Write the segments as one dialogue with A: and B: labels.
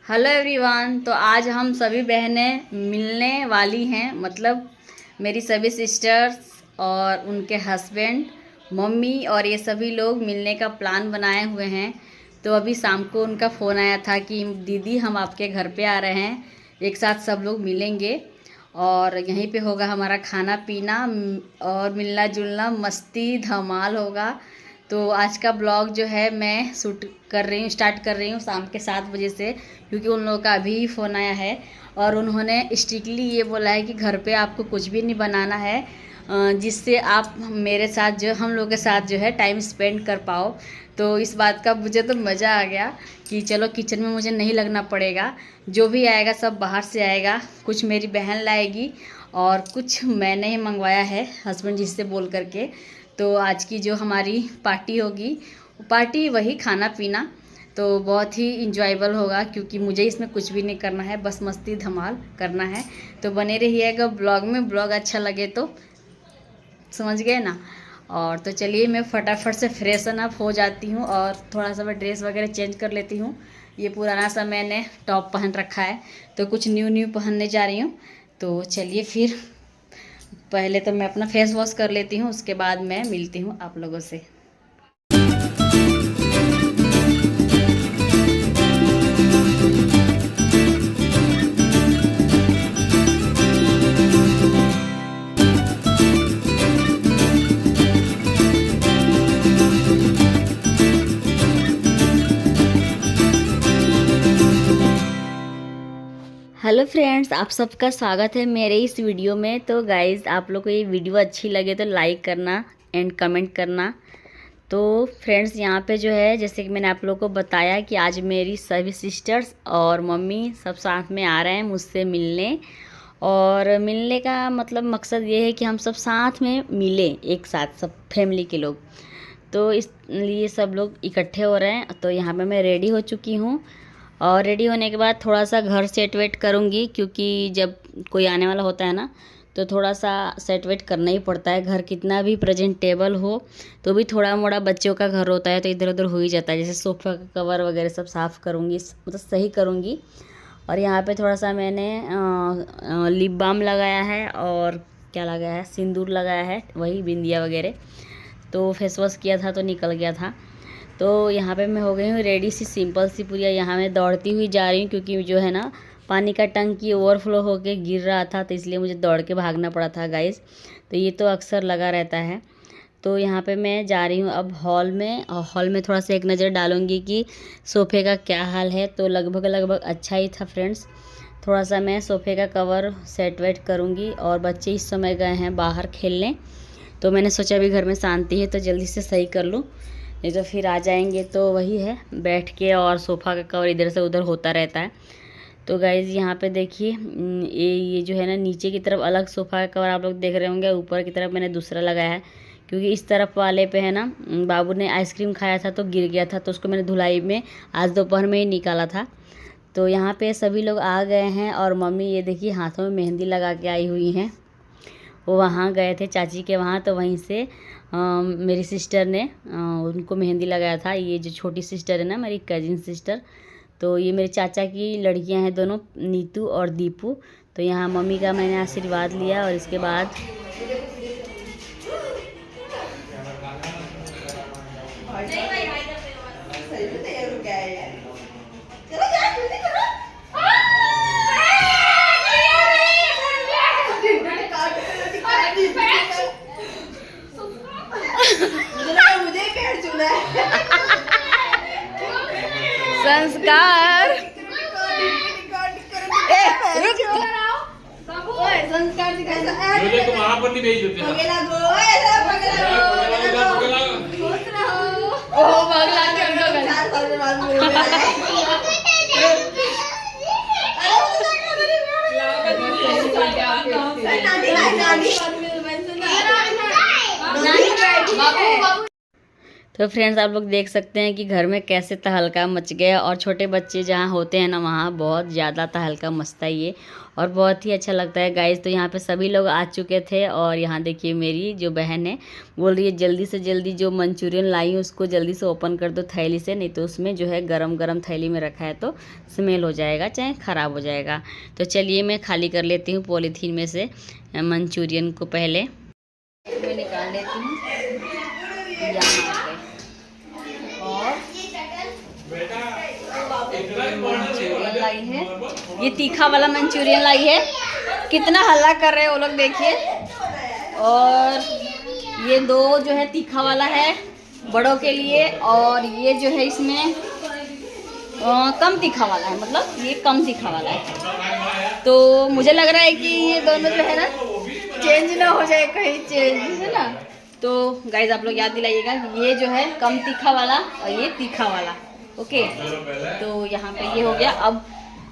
A: Hello everyone. तो आज हम सभी बहनें मिलने वाली हैं, मतलब मेरी सभी सिस्टर्स और उनके हस्बैंड, मम्मी और ये सभी लोग मिलने का प्लान बनाए हुए हैं। तो अभी शाम को उनका फ़ोन आया था कि दीदी हम आपके घर पे आ रहे हैं, एक साथ सब लोग मिलेंगे और यहीं पे होगा हमारा खाना पीना और मिलना जुलना, मस्ती धमाल होगा। तो आज का ब्लॉग जो है मैं स्टार्ट कर रही हूँ शाम के 7 बजे से, क्योंकि उन लोगों का अभी ही फ़ोन आया है और उन्होंने स्ट्रिक्टली ये बोला है कि घर पे आपको कुछ भी नहीं बनाना है, जिससे आप मेरे साथ जो हम लोग के साथ जो है टाइम स्पेंड कर पाओ। तो इस बात का मुझे तो मज़ा आ गया कि चलो किचन में मुझे नहीं लगना पड़ेगा, जो भी आएगा सब बाहर से आएगा। कुछ मेरी बहन लाएगी और कुछ मैंने ही मंगवाया है हस्बैंड जी से बोल करके। तो आज की जो हमारी पार्टी होगी, पार्टी वही खाना पीना, तो बहुत ही इंजॉयबल होगा, क्योंकि मुझे इसमें कुछ भी नहीं करना है, बस मस्ती धमाल करना है। तो बने रहिएगा ब्लॉग में। ब्लॉग अच्छा लगे तो समझ गए ना। और तो चलिए मैं फटाफट से फ्रेशन अप हो जाती हूँ और थोड़ा सा मैं ड्रेस वगैरह चेंज कर लेती हूँ। ये पुराना सा मैंने टॉप पहन रखा है, तो कुछ न्यू पहनने जा रही हूँ। तो चलिए फिर पहले तो मैं अपना फेस वॉश कर लेती हूँ, उसके बाद मैं मिलती हूँ आप लोगों से। हेलो फ्रेंड्स, आप सबका स्वागत है मेरे इस वीडियो में। तो गाइज़, आप लोग को ये वीडियो अच्छी लगे तो लाइक करना एंड कमेंट करना। तो फ्रेंड्स, यहाँ पे जो है जैसे कि मैंने आप लोगों को बताया कि आज मेरी सभी सिस्टर्स और मम्मी सब साथ में आ रहे हैं मुझसे मिलने। और मिलने का मतलब मकसद ये है कि हम सब साथ में मिलें, एक साथ सब फैमिली के लोग। तो इसलिए सब लोग इकट्ठे हो रहे हैं। तो यहाँ पे मैं रेडी हो चुकी हूँ और रेडी होने के बाद थोड़ा सा घर सेट वेट करूँगी, क्योंकि जब कोई आने वाला होता है ना तो थोड़ा सा सेट वेट करना ही पड़ता है। घर कितना भी प्रेजेंटेबल हो तो भी थोड़ा मोड़ा बच्चों का घर होता है तो इधर उधर हो ही जाता है। जैसे सोफ़ा का कवर वगैरह सब साफ़ करूँगी, मतलब सही करूँगी। और यहाँ पे थोड़ा सा मैंने लिप बाम लगाया है और क्या लगाया है, सिंदूर लगाया है, वही बिंदिया वगैरह। तो फेस वॉश किया था तो निकल गया था। तो यहाँ पे मैं हो गई हूँ रेडी सी, सिंपल सी पूरी। यहाँ मैं दौड़ती हुई जा रही हूँ, क्योंकि जो है ना पानी का टंकी ओवरफ्लो होके गिर रहा था, तो इसलिए मुझे दौड़ के भागना पड़ा था गाइस। तो ये तो अक्सर लगा रहता है। तो यहाँ पे मैं जा रही हूँ अब हॉल में, और हॉल में थोड़ा सा एक नज़र डालूँगी कि सोफ़े का क्या हाल है। तो लगभग अच्छा ही था फ्रेंड्स। थोड़ा सा मैं सोफ़े का कवर सेट वेट करूँगी। और बच्चे इस समय गए हैं बाहर खेलने, तो मैंने सोचा अभी घर में शांति है तो जल्दी से सही कर लूँ, नहीं तो फिर आ जाएंगे। तो वही है, बैठ के और सोफ़ा का कवर इधर से उधर होता रहता है। तो गाइज़ यहाँ पे देखिए, ये जो है ना नीचे की तरफ अलग सोफ़ा का कवर आप लोग देख रहे होंगे, ऊपर की तरफ मैंने दूसरा लगाया है, क्योंकि इस तरफ वाले पे है ना बाबू ने आइसक्रीम खाया था तो गिर गया था, तो उसको मैंने धुलाई में आज दोपहर में ही निकाला था। तो यहाँ पे सभी लोग आ गए हैं और मम्मी ये देखिए हाथों में मेहंदी लगा के आई हुई हैं। वो वहाँ गए थे चाची के वहाँ, तो वहीं से मेरी सिस्टर ने उनको मेहंदी लगाया था। ये जो छोटी सिस्टर है ना, मेरी कजिन सिस्टर, तो ये मेरे चाचा की लड़कियां हैं दोनों, नीतू और दीपू। तो यहाँ मम्मी का मैंने आशीर्वाद लिया और इसके बाद संस्कार संस्कार
B: तुम वहाँ पर नहीं भेज देते
A: तो फ्रेंड्स आप लोग देख सकते हैं कि घर में कैसे तहलका मच गया, और छोटे बच्चे जहाँ होते हैं ना वहाँ बहुत ज़्यादा तहलका मचता है ये, और बहुत ही अच्छा लगता है गाइस। तो यहाँ पे सभी लोग आ चुके थे, और यहाँ देखिए मेरी जो बहन है बोल रही है जल्दी से जल्दी जो मंचूरियन लाई हूँ उसको जल्दी से ओपन कर दो थैली से, नहीं तो उसमें जो है गरम गरम थैली में रखा है तो स्मेल हो जाएगा चाहे ख़राब हो जाएगा। तो चलिए मैं खाली कर लेती हूँ पॉलीथीन में से मंचूरियन को, पहले मैं निकाल लेती हूँ यहाँ पे। और मंचूरियन लाई है, ये तीखा वाला मंचूरियन लाई है। कितना हल्ला कर रहे हैं वो लोग देखिए। और ये दो जो है तीखा वाला है बड़ों के लिए, और ये जो है इसमें कम तीखा वाला है, मतलब ये कम तीखा वाला है। तो मुझे लग रहा है कि ये दोनों जो है ना चेंज ना हो जाए कहीं, चेंज है ना। तो गाइज आप लोग याद दिलाइएगा, ये जो है कम तीखा वाला और ये तीखा वाला, ओके। तो यहाँ पे ये हो गया। अब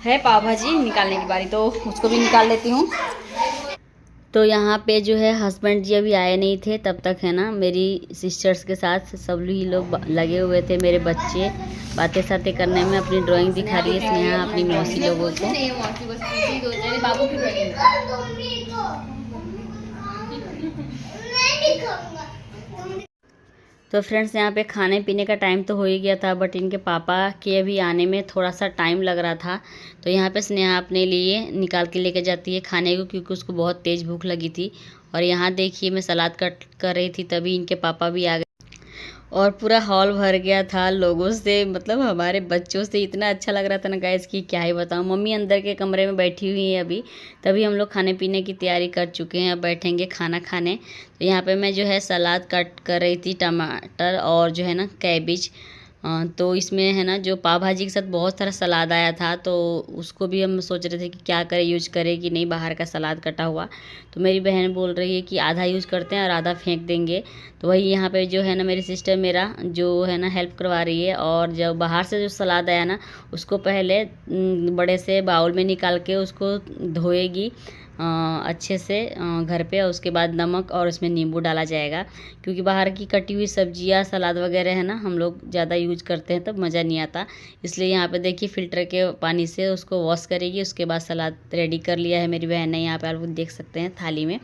A: है पाव भाजी निकालने की बारी, तो उसको भी निकाल लेती हूँ। तो यहाँ पे जो है हस्बैंड जी अभी आए नहीं थे, तब तक है ना मेरी सिस्टर्स के साथ सब ही लोग लगे हुए थे। मेरे बच्चे बातें सातें करने में, अपनी ड्राइंग दिखा रही है स्नेहा अपनी मौसी लोगों को। बाबू की ड्राइंग तो फ्रेंड्स यहाँ पे खाने पीने का टाइम तो हो ही गया था, बट इनके पापा के अभी आने में थोड़ा सा टाइम लग रहा था। तो यहाँ पे स्नेहा अपने लिए निकाल के लेके जाती है खाने को, क्योंकि उसको बहुत तेज़ भूख लगी थी। और यहाँ देखिए मैं सलाद कट कर रही थी, तभी इनके पापा भी आ गए और पूरा हॉल भर गया था लोगों से, मतलब हमारे बच्चों से। इतना अच्छा लग रहा था ना गाइस कि क्या ही बताऊँ। मम्मी अंदर के कमरे में बैठी हुई है अभी, तभी हम लोग खाने पीने की तैयारी कर चुके हैं, अब बैठेंगे खाना खाने। तो यहाँ पे मैं जो है सलाद कट कर रही थी, टमाटर और जो है ना कैबिज। तो इसमें है ना जो पाव भाजी के साथ बहुत सारा सलाद आया था, तो उसको भी हम सोच रहे थे कि क्या करें, यूज करें कि नहीं बाहर का सलाद कटा हुआ। तो मेरी बहन बोल रही है कि आधा यूज़ करते हैं और आधा फेंक देंगे। तो वही यहाँ पे जो है ना मेरी सिस्टर मेरा जो है ना हेल्प करवा रही है। और जब बाहर से जो सलाद आया ना उसको पहले बड़े से बाउल में निकाल के उसको धोएगी अच्छे से घर पे, और उसके बाद नमक और उसमें नींबू डाला जाएगा। क्योंकि बाहर की कटी हुई सब्जियां सलाद वगैरह है ना हम लोग ज़्यादा यूज करते हैं तब मज़ा नहीं आता, इसलिए यहाँ पे देखिए फ़िल्टर के पानी से उसको वॉश करेगी। उसके बाद सलाद रेडी कर लिया है मेरी बहन ने, यहाँ पे आप लोग देख सकते हैं थाली में।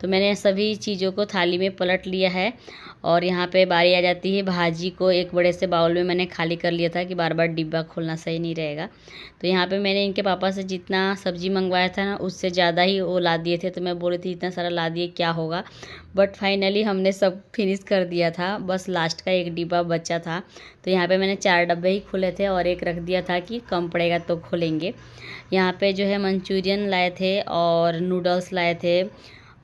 A: तो मैंने सभी चीज़ों को थाली में पलट लिया है। और यहाँ पे बारी आ जाती है भाजी को, एक बड़े से बाउल में मैंने खाली कर लिया था कि बार बार डिब्बा खोलना सही नहीं रहेगा। तो यहाँ पे मैंने इनके पापा से जितना सब्ज़ी मंगवाया था ना उससे ज़्यादा ही वो ला दिए थे। तो मैं बोल रही थी इतना सारा ला दिए क्या होगा, बट फाइनली हमने सब फिनिश कर दिया था, बस लास्ट का एक डिब्बा बचा था। तो यहाँ पे मैंने 4 डब्बे ही खोले थे और एक रख दिया था कि कम पड़ेगा तो खोलेंगे। यहाँ पे जो है मंचूरियन लाए थे और नूडल्स लाए थे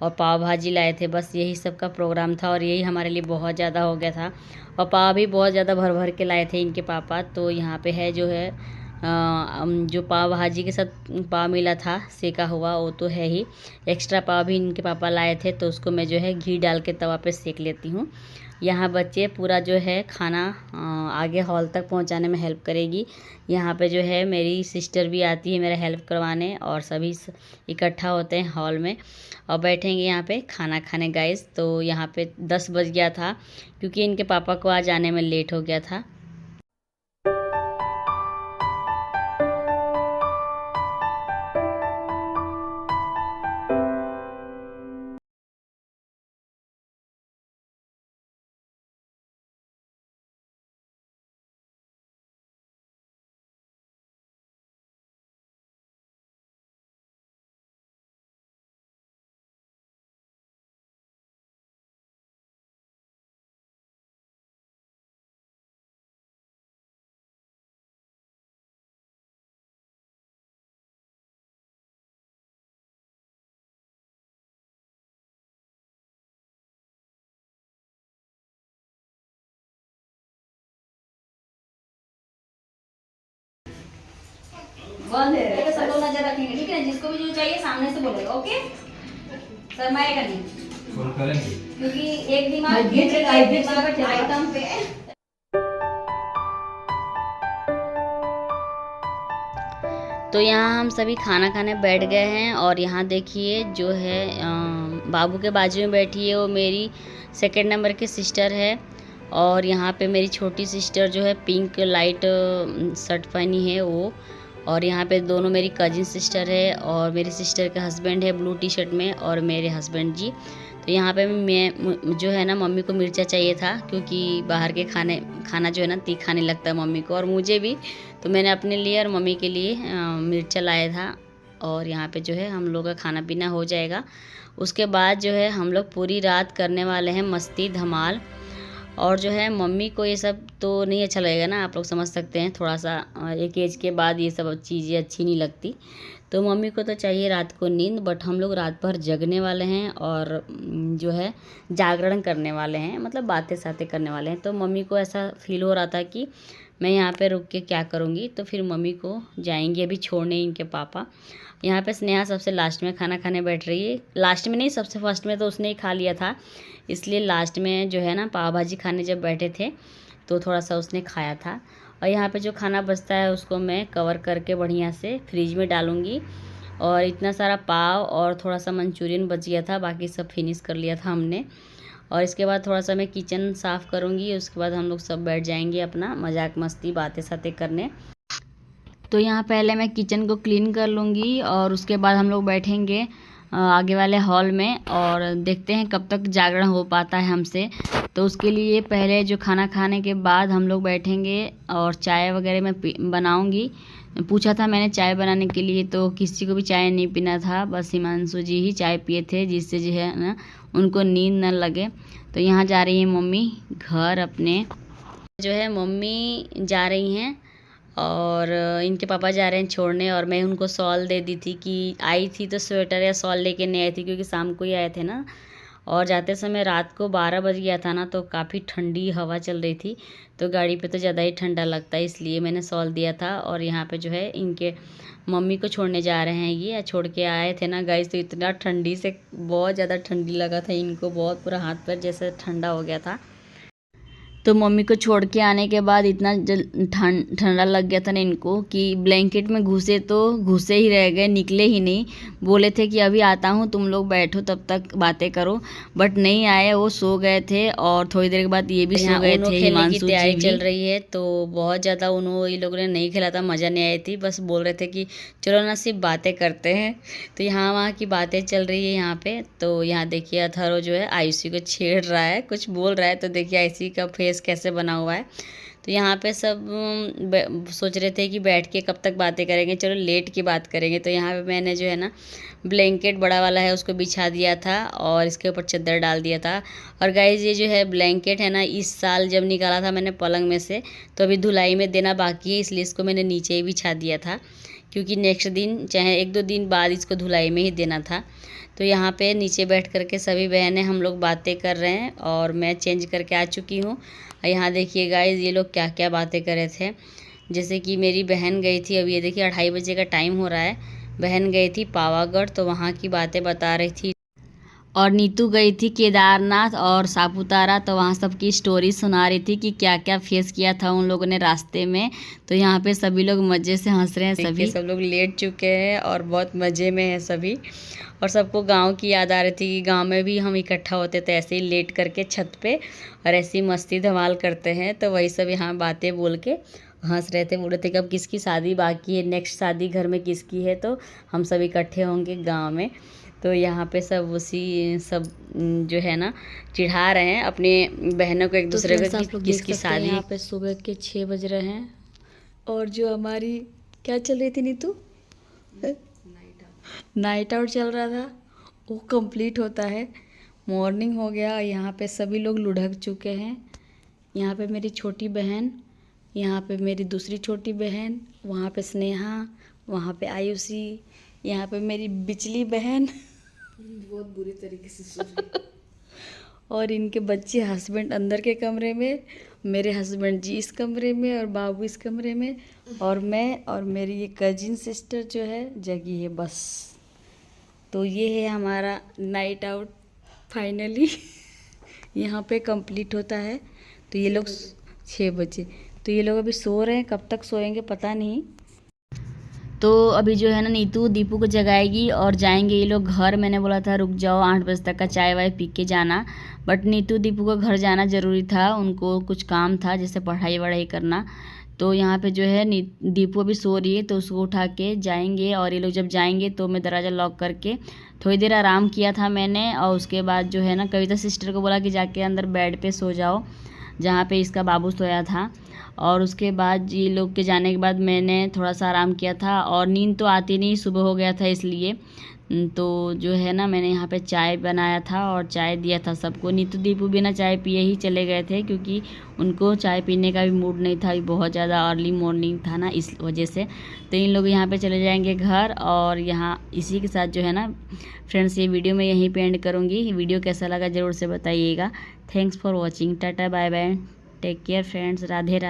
A: और पाव भाजी लाए थे, बस यही सब का प्रोग्राम था। और यही हमारे लिए बहुत ज़्यादा हो गया था। और पाव भी बहुत ज़्यादा भर भर के लाए थे इनके पापा। तो यहाँ पे है जो है जो पाव भाजी के साथ पाव मिला था सेका हुआ वो तो है ही, एक्स्ट्रा पाव भी इनके पापा लाए थे, तो उसको मैं जो है घी डाल के तवा पे सेक लेती हूँ। यहाँ बच्चे पूरा जो है खाना आगे हॉल तक पहुँचाने में हेल्प करेगी। यहाँ पे जो है मेरी सिस्टर भी आती है मेरा हेल्प करवाने, और सभी इकट्ठा होते हैं हॉल में और बैठेंगे यहाँ पे खाना खाने गाइस। तो यहाँ पे 10 बज गया था क्योंकि इनके पापा को आज आने में लेट हो गया था। बंद है, सब लोग नजर रखेंगे, ठीक है। जिसको भी जो चाहिए सामने से बोलेगा, ओके। शर्माएगा नहीं, फोन करेंगे क्योंकि एक दिमाग आइटम पे। तो यहाँ हम सभी खाना खाने बैठ गए हैं। और यहाँ देखिए जो है बाबू के बाजू में बैठी है वो मेरी सेकंड नंबर की सिस्टर है। और यहाँ पे मेरी छोटी सिस्टर जो है पिंक लाइट शर्ट पहनी है वो, और यहाँ पे दोनों मेरी कजिन सिस्टर है, और मेरी सिस्टर का हस्बैंड है ब्लू टी शर्ट में, और मेरे हस्बैंड जी। तो यहाँ पे मैं जो है ना, मम्मी को मिर्चा चाहिए था क्योंकि बाहर के खाना जो है ना तीखा नहीं लगता मम्मी को और मुझे भी। तो मैंने अपने लिए और मम्मी के लिए मिर्चा लाया था। और यहाँ पे जो है हम लोग का खाना पीना हो जाएगा। उसके बाद जो है हम लोग पूरी रात करने वाले हैं मस्ती धमाल। और जो है मम्मी को ये सब तो नहीं अच्छा लगेगा ना, आप लोग समझ सकते हैं, थोड़ा सा एक एज के बाद ये सब चीज़ें अच्छी नहीं लगती। तो मम्मी को तो चाहिए रात को नींद, बट हम लोग रात भर जगने वाले हैं और जो है जागरण करने वाले हैं, मतलब बातें सातें करने वाले हैं। तो मम्मी को ऐसा फील हो रहा था कि मैं यहाँ पे रुक के क्या करूँगी, तो फिर मम्मी को जाएंगे अभी छोड़ने इनके पापा। यहाँ पे स्नेहा सबसे लास्ट में खाना खाने बैठ रही है, लास्ट में नहीं सबसे फर्स्ट में तो उसने ही खा लिया था, इसलिए लास्ट में जो है ना पाव भाजी खाने जब बैठे थे तो थोड़ा सा उसने खाया था। और यहाँ पे जो खाना बचता है उसको मैं कवर करके बढ़िया से फ्रिज में डालूँगी। और इतना सारा पाव और थोड़ा सा मंचूरियन बच गया था, बाकी सब फिनिश कर लिया था हमने। और इसके बाद थोड़ा सा मैं किचन साफ़ करूँगी, उसके बाद हम लोग सब बैठ जाएंगे अपना मजाक मस्ती बातें सातें करने। तो यहाँ पहले मैं किचन को क्लीन कर लूँगी और उसके बाद हम लोग बैठेंगे आगे वाले हॉल में और देखते हैं कब तक जागरण हो पाता है हमसे। तो उसके लिए पहले जो खाना खाने के बाद हम लोग बैठेंगे और चाय वगैरह मैं बनाऊँगी। पूछा था मैंने चाय बनाने के लिए, तो किसी को भी चाय नहीं पीना था, बस हिमांशु जी ही चाय पिए थे, जिससे जो है ना उनको नींद न लगे। तो यहाँ जा रही है मम्मी घर अपने, जो है मम्मी जा रही हैं और इनके पापा जा रहे हैं छोड़ने। और मैं उनको शॉल दे दी थी कि आई थी तो स्वेटर या शॉल लेके नहीं आई थी क्योंकि शाम को ही आए थे ना। और जाते समय रात को 12 बज गया था ना, तो काफ़ी ठंडी हवा चल रही थी, तो गाड़ी पे तो ज़्यादा ही ठंडा लगता है, इसलिए मैंने शॉल दिया था। और यहाँ पे जो है इनके मम्मी को छोड़ने जा रहे हैं ये, छोड़ के आए थे ना गाइस, तो इतना ठंडी से बहुत ज़्यादा ठंडी लगा था इनको, बहुत पूरा हाथ पैर जैसे ठंडा हो गया था। तो मम्मी को छोड़ के आने के बाद इतना ठंडा लग गया था ना इनको कि ब्लैंकेट में घुसे तो घुसे ही रह गए, निकले ही नहीं। बोले थे कि अभी आता हूँ तुम लोग बैठो तब तक बातें करो, बट नहीं आए, वो सो गए थे। और थोड़ी देर के बाद ये भी सो गए थे। हिमांशु की तैयारी चल रही है तो बहुत ज़्यादा उन्होंने ये लोगों ने नहीं खेला था, मज़ा नहीं आई थी, बस बोल रहे थे कि चलो ना सिर्फ बातें करते हैं। तो यहाँ वहाँ की बातें चल रही है यहाँ पे। तो यहाँ देखिए अथर्व जो है आयुषी को छेड़ रहा है, कुछ बोल रहा है, तो देखिए आयुषी का फेस कैसे बना हुआ है। तो यहाँ पे सब सोच रहे थे कि बैठ के कब तक बातें करेंगे, चलो लेट की बात करेंगे। तो यहाँ पे मैंने जो है ना ब्लैंकेट बड़ा वाला है उसको बिछा दिया था और इसके ऊपर चादर डाल दिया था। और गाइस ये जो है ब्लैंकेट है ना, इस साल जब निकाला था मैंने पलंग में से, तो अभी धुलाई में देना बाकी है, इसलिए इसको मैंने नीचे ही बिछा दिया था, क्योंकि नेक्स्ट दिन चाहे 1-2 दिन बाद इसको धुलाई में ही देना था। तो यहाँ पे नीचे बैठ करके सभी बहनें हम लोग बातें कर रहे हैं और मैं चेंज करके आ चुकी हूँ। यहाँ देखिए गाइस ये लोग क्या क्या बातें कर रहे थे। जैसे कि मेरी बहन गई थी, अब ये देखिए 2:30 बजे का टाइम हो रहा है, बहन गई थी पावागढ़, तो वहाँ की बातें बता रही थी। और नीतू गई थी केदारनाथ और सापुतारा, तो वहाँ सबकी स्टोरी सुना रही थी कि क्या क्या फेस किया था उन लोगों ने रास्ते में। तो यहाँ पे सभी लोग मज़े से हंस रहे हैं, सभी सब लोग लेट चुके हैं और बहुत मज़े में हैं सभी। और सबको गांव की याद आ रही थी कि गांव में भी हम इकट्ठा होते थे ऐसे ही लेट करके छत पे और ऐसी मस्ती धमाल करते हैं। तो वही सब यहाँ बातें बोल के हंस रहे थे, बोल रहे थे कि अब किसकी शादी बाकी है, नेक्स्ट शादी घर में किसकी है, तो हम सब इकट्ठे होंगे गाँव में। तो यहाँ पे सब उसी सब जो है ना चिढ़ा रहे हैं अपने बहनों को एक दूसरे को किसकी शादी। यहाँ पे सुबह के 6 बज रहे हैं और जो हमारी क्या चल रही थी नीतू, नाइट आउट चल रहा था, वो कंप्लीट होता है। मॉर्निंग हो गया, यहाँ पे सभी लोग लुढ़क चुके हैं। यहाँ पे मेरी छोटी बहन, यहाँ पे मेरी दूसरी छोटी बहन, वहाँ पे स्नेहा, वहाँ पे आयुषी, यहाँ पे मेरी बिचली बहन बहुत बुरी तरीके से और इनके बच्चे, हस्बैंड अंदर के कमरे में, मेरे हस्बैंड जी इस कमरे में और बाबू इस कमरे में, और मैं और मेरी ये कजिन सिस्टर जो है जगी है बस। तो ये है हमारा नाइट आउट फाइनली यहाँ पे कंप्लीट होता है। तो ये लोग 6 बजे, तो ये लोग अभी सो रहे हैं, कब तक सोएंगे पता नहीं। तो अभी जो है ना नीतू दीपू को जगाएगी और जाएंगे ये लोग घर। मैंने बोला था रुक जाओ 8 बजे तक का चाय वाय पी के जाना, बट नीतू दीपू को घर जाना ज़रूरी था, उनको कुछ काम था जैसे पढ़ाई वढ़ाई करना। तो यहाँ पे जो है दीपू अभी सो रही है तो उसको उठा के जाएंगे, और ये लोग जब जाएंगे तो मैं दरवाज़ा लॉक करके थोड़ी देर आराम किया था मैंने, और उसके बाद जो है ना कविता सिस्टर को बोला कि जाके अंदर बेड पे सो जाओ जहाँ पे इसका बाबू सोया था। और उसके बाद ये लोग के जाने के बाद मैंने थोड़ा सा आराम किया था, और नींद तो आती नहीं, सुबह हो गया था इसलिए। तो जो है ना मैंने यहाँ पे चाय बनाया था और चाय दिया था सबको। नीतू दीपू बिना चाय पिए ही चले गए थे क्योंकि उनको चाय पीने का भी मूड नहीं था, बहुत ज़्यादा अर्ली मॉर्निंग था ना, इस वजह से। तो इन लोग यहाँ पे चले जाएंगे घर, और यहाँ इसी के साथ जो है ना फ्रेंड्स ये वीडियो मैं यहीं पे एंड करूँगी। वीडियो कैसा लगा ज़रूर से बताइएगा। Thanks for watching. Tata bye bye, take care friends, Radhe Radhe.